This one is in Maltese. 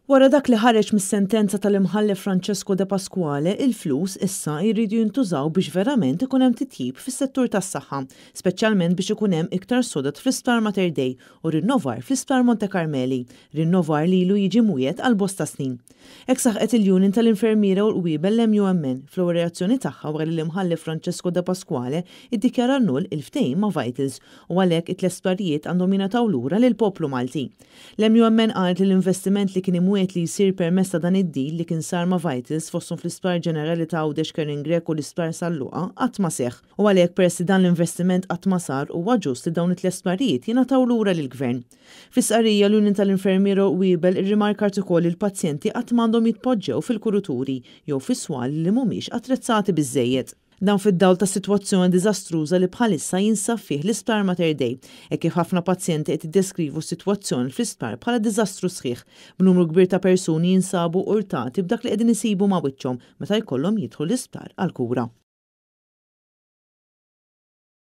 Wara dak li ħareġ mis-sentenza tal-imħallef Francesco De Pasquale, il-flus issa jridu jintużaw biex verament ikun hemm titjib fis-settur tas-saħħa, speċjalment biex ikun hemm iktar sodod fl-Isptar Mater Dei u rinnovar fl-Isptar Monte Carmeli, rinnovar li ilu jiġi mwiet għal bosta snin. Hekk saħqet il-Union tal-Infermiera u l-Qwiebel l-MUMN fl-reazzjoni tagħha wara li l-imħallef Francesco De Pasquale iddikjara null il-ftehim ma' Vitals u għalhekk it-tliet għandhom jingħataw lura lill-poplu Malti. L-MUMN qalet li l-investiment li kien li jsir permezz ta' dan id-deal li kien sar ma' Vitals fosthom fl-Isptar Ġenerali ta' Għawdex Kering Grek u l-Isptar Salluqa qatt ma seħħ. U għalhekk peress dan l-investiment qatt ma sar huwa ġust li dawn it-tliet jingħataw lura lill-Gvern. Fis-qarrija l-Union tal-Infermiera u Qwiebel irrimarkat ukoll il-pazjenti qatt m'għandhom jitpoġġew fil-kuruturi jew fis-swal li mhumiex attrezzati biżżejjed. Dan fid-dawl ta' sitwazzjoni diżastruża li bħalissa jinsab fih l-Isptar Mater Dei e kif ħafna pazjenti qed iddeskrivu s-sitwazzjoni fl-isptar bħala diżastru sħiħ b'numru kbir ta' persuni jinsabu urtati b'dak li qegħdin isibu ma' wiċċhom meta jkollhom jidħlu l-isptar għal kura.